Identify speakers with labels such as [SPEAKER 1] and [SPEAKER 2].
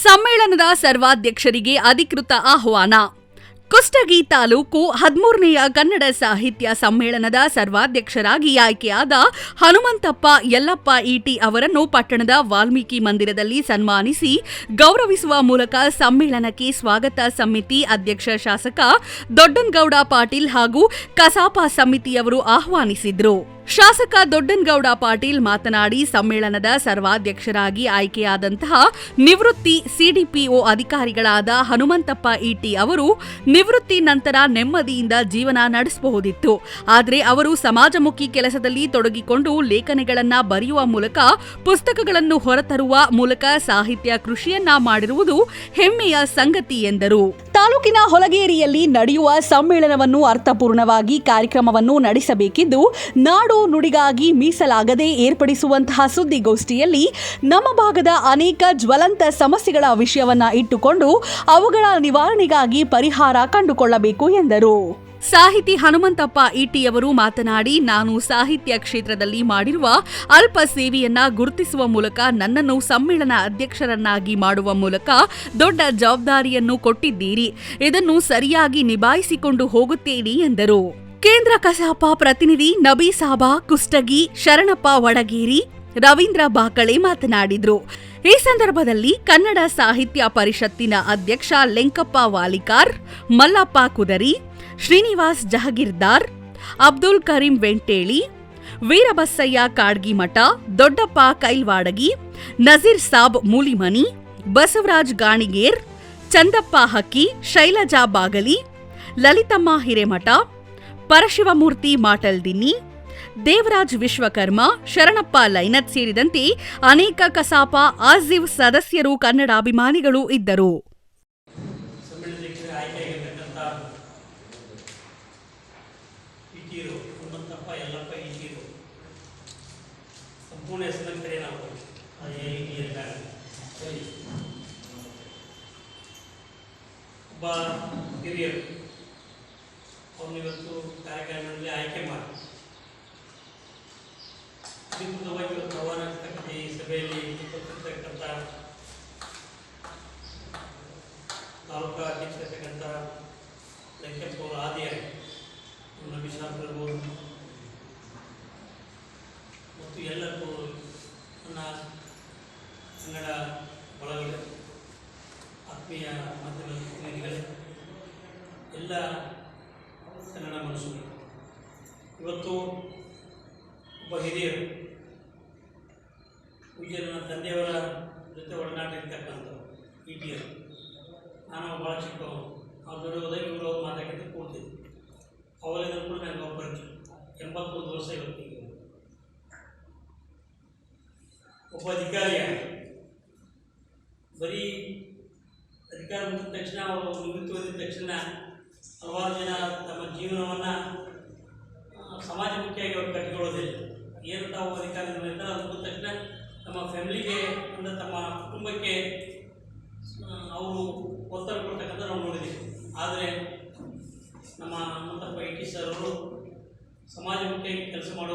[SPEAKER 1] ಸಮ್ಮೇಳನದ ಸರ್ವಾಧ್ಯಕ್ಷರಿಗೆ ಅಧಿಕೃತ ಆಹ್ವಾನ. ಕುಷ್ಟಗಿ ತಾಲೂಕು 13ನೇ ಕನ್ನಡ ಸಾಹಿತ್ಯ ಸಮ್ಮೇಳನದ ಸರ್ವಾಧ್ಯಕ್ಷರಾಗಿ ಆಯ್ಕೆಯಾದ ಹನುಮಂತಪ್ಪ ಯಲ್ಲಪ್ಪ ಈಟಿ ಅವರನ್ನು ಪಟ್ಟಣದ ವಾಲ್ಮೀಕಿ ಮಂದಿರದಲ್ಲಿ ಸನ್ಮಾನಿಸಿ ಗೌರವಿಸುವ ಮೂಲಕ ಸಮ್ಮೇಳನಕ್ಕೆ ಸ್ವಾಗತ ಸಮಿತಿ ಅಧ್ಯಕ್ಷ ಶಾಸಕ ದೊಡ್ಡನಗೌಡ ಪಾಟೀಲ್ ಹಾಗೂ ಕಸಾಪ ಸಮಿತಿಯವರು ಆಹ್ವಾನಿಸಿದ್ರು. ಶಾಸಕ ದೊಡ್ಡನಗೌಡ ಪಾಟೀಲ್ ಮಾತನಾಡಿ, ಸಮ್ಮೇಳನದ ಸರ್ವಾಧ್ಯಕ್ಷರಾಗಿ ಆಯ್ಕೆಯಾದಂತಹ ನಿವೃತ್ತಿ ಸಿಡಿಪಿಒ ಅಧಿಕಾರಿಗಳಾದ ಹನುಮಂತಪ್ಪ ಈಟಿ ಅವರು ನಿವೃತ್ತಿ ನಂತರ ನೆಮ್ಮದಿಯಿಂದ ಜೀವನ ನಡೆಸಬಹುದಿತ್ತು. ಆದರೆ ಅವರು ಸಮಾಜಮುಖಿ ಕೆಲಸದಲ್ಲಿ ತೊಡಗಿಕೊಂಡು ಲೇಖನಗಳನ್ನು ಬರೆಯುವ ಮೂಲಕ, ಪುಸ್ತಕಗಳನ್ನು ಹೊರತರುವ ಮೂಲಕ ಸಾಹಿತ್ಯ ಕೃಷಿಯನ್ನ ಮಾಡಿರುವುದು ಹೆಮ್ಮೆಯ ಸಂಗತಿ ಎಂದರು. ತಾಲೂಕಿನ ಹೊಲಗೇರಿಯಲ್ಲಿ ನಡೆಯುವ ಸಮ್ಮೇಳನವನ್ನು ಅರ್ಥಪೂರ್ಣವಾಗಿ ಕಾರ್ಯಕ್ರಮವನ್ನು ನಡೆಸಬೇಕಿದ್ದು, ನಾಡು ನುಡಿಗಾಗಿ ಮೀಸಲಾಗದೆ ಏರ್ಪಡಿಸುವಂತಹ ಸುದ್ದಿಗೋಷ್ಠಿಯಲ್ಲಿ ನಮ್ಮ ಭಾಗದ ಅನೇಕ ಜ್ವಲಂತ ಸಮಸ್ಯೆಗಳ ವಿಷಯವನ್ನ ಇಟ್ಟುಕೊಂಡು ಅವುಗಳ ನಿವಾರಣೆಗಾಗಿ ಪರಿಹಾರ ಕಂಡುಕೊಳ್ಳಬೇಕು ಎಂದರು. ಸಾಹಿತಿ ಹನುಮಂತಪ್ಪ ಈಟಿಯವರು ಮಾತನಾಡಿ, ನಾನು ಸಾಹಿತ್ಯ ಕ್ಷೇತ್ರದಲ್ಲಿ ಮಾಡಿರುವ ಅಲ್ಪ ಸೇವೆಯನ್ನ ಗುರುತಿಸುವ ಮೂಲಕ ನನ್ನನ್ನು ಸಮ್ಮೇಳನ ಅಧ್ಯಕ್ಷರನ್ನಾಗಿ ಮಾಡುವ ಮೂಲಕ ದೊಡ್ಡ ಜವಾಬ್ದಾರಿಯನ್ನು ಕೊಟ್ಟಿದ್ದೀರಿ. ಇದನ್ನು ಸರಿಯಾಗಿ ನಿಭಾಯಿಸಿಕೊಂಡು ಹೋಗುತ್ತೇನೆ ಎಂದರು. ಕೇಂದ್ರ ಕಸಾಪ ಪ್ರತಿನಿಧಿ ನಬೀಸಾಬಾ ಕುಷ್ಟಗಿ, ಶರಣಪ್ಪ ವಡಗೇರಿ, ರವೀಂದ್ರ ಬಾಕಳೆ ಮಾತನಾಡಿದ್ರು. ಈ ಸಂದರ್ಭದಲ್ಲಿ ಕನ್ನಡ ಸಾಹಿತ್ಯ ಪರಿಷತ್ತಿನ ಅಧ್ಯಕ್ಷ ಲೆಂಕಪ್ಪ ವಾಲಿಕಾರ್, ಮಲ್ಲಪ್ಪ ಕುದರಿ, ಶ್ರೀನಿವಾಸ್ ಜಹಗೀರ್ದಾರ್, ಅಬ್ದುಲ್ ಕರೀಂ ವೆಂಟೇಳಿ, ವೀರಬಸಯ್ಯ ಕಾಡ್ಗಿಮಠ, ದೊಡ್ಡಪ್ಪ ಕೈಲ್ವಾಡಗಿ, ನಜೀರ್ ಸಾಬ್ ಮೂಲಿಮನಿ, ಬಸವರಾಜ್ ಗಾಣಿಗೇರ್, ಚಂದಪ್ಪ ಹಕ್ಕಿ, ಶೈಲಜಾ ಬಾಗಲಿ, ಲಲಿತಮ್ಮ ಹಿರೇಮಠ, ಪರಶಿವಮೂರ್ತಿ ಮಾಟಲ್ದಿನ್ನಿ, ದೇವರಾಜ್ ವಿಶ್ವಕರ್ಮ, ಶರಣಪ್ಪ ಲೈನತ್ ಸೇರಿದಂತೆ ಅನೇಕ ಕಸಾಪ ಆಜಿವ್ ಸದಸ್ಯರು, ಕನ್ನಡಾಭಿಮಾನಿಗಳು ಇದ್ದರು.
[SPEAKER 2] ಇವತ್ತು ಕಾರ್ಯಕ್ರಮದಲ್ಲಿ ಆಯ್ಕೆ ಮಾಡಿ ಅಧಿಕೃತವಾಗಿ ಆಹ್ವಾನಿಸ್ತಕ್ಕಂಥ ಈ ಸಭೆಯಲ್ಲಿ ಉಪಸ್ಥಿತಕ್ಕಂಥ ತಾಲೂಕಾ ಅಧ್ಯಕ್ಷರಾಗಿರ್ತಕ್ಕಂಥ ಲೆಂಕಪ್ಪ ಅವರು ಆದಿಯಾಗಿ ನಬೀಸಾಬ್ ಇರ್ಬೋದು ಮತ್ತು ಎಲ್ಲರಿಗೂ ನನ್ನ ಕನ್ನಡ ಬಳಗಗಳು, ಆತ್ಮೀಯ ಮಾಧ್ಯಮ ಪ್ರತಿನಿಧಿಗಳೇ, ಎಲ್ಲ ಕನ್ನಡ ಮನುಷ್ಯರು, ಇವತ್ತು ಒಬ್ಬ ಹಿರಿಯರು, ಪೂಜ್ಯ ನನ್ನ ತಂದೆಯವರ ಜೊತೆ ಒಡನಾಟ ಇರ್ತಕ್ಕಂಥವ್ರು ಈಟಿಯರು. ನಾನು ಭಾಳ ಚಿಕ್ಕವರು, ಅವ್ರು ದೊಡ್ಡೋದಾಗ ಇವರು ಮಾತಾಡಿದ್ದು ಕೂಡ್ತಿದ್ದೆ. ಅವರಿಂದ ಕೂಡ ನನಗೆ ಒಬ್ಬರು 81 ವರ್ಷ ಇವತ್ತಿಗೆ. ಒಬ್ಬ ಅಧಿಕಾರಿಯಾಗಿ ಬರೀ ಅಧಿಕಾರ ಮುಗಿದ ತಕ್ಷಣ, ಅವರು ನಿವೃತ್ತಿ ಹೊಂದಿದ ತಕ್ಷಣ ಹಲವಾರು ಜನ ತಮ್ಮ ಜೀವನವನ್ನು ಸಮಾಜಮುಖಿಯಾಗಿ ಅವರು ಕಟ್ಟಿಕೊಳ್ಳೋದಿಲ್ಲ. ಏನು ತಾವು ಅಧಿಕಾರ ನಿರ್ವಹಿಸ್ತಾರೆ ಅದು ಮುಗಿದ ತಕ್ಷಣ ತಮ್ಮ ಫ್ಯಾಮಿಲಿಗೆ ಅಂದರೆ ತಮ್ಮ ಕುಟುಂಬಕ್ಕೆ ಅವರು ಒತ್ತಡ ಕೊಡ್ತಕ್ಕಂಥ ನಾವು ನೋಡಿದ್ದೀವಿ. ಆದರೆ ನಮ್ಮ ಹನುಮಂತಪ್ಪ ಈಟಿ ಸರ್ ಅವರು ಸಮಾಜಮುಖಿಯಾಗಿ ಕೆಲಸ ಮಾಡೋ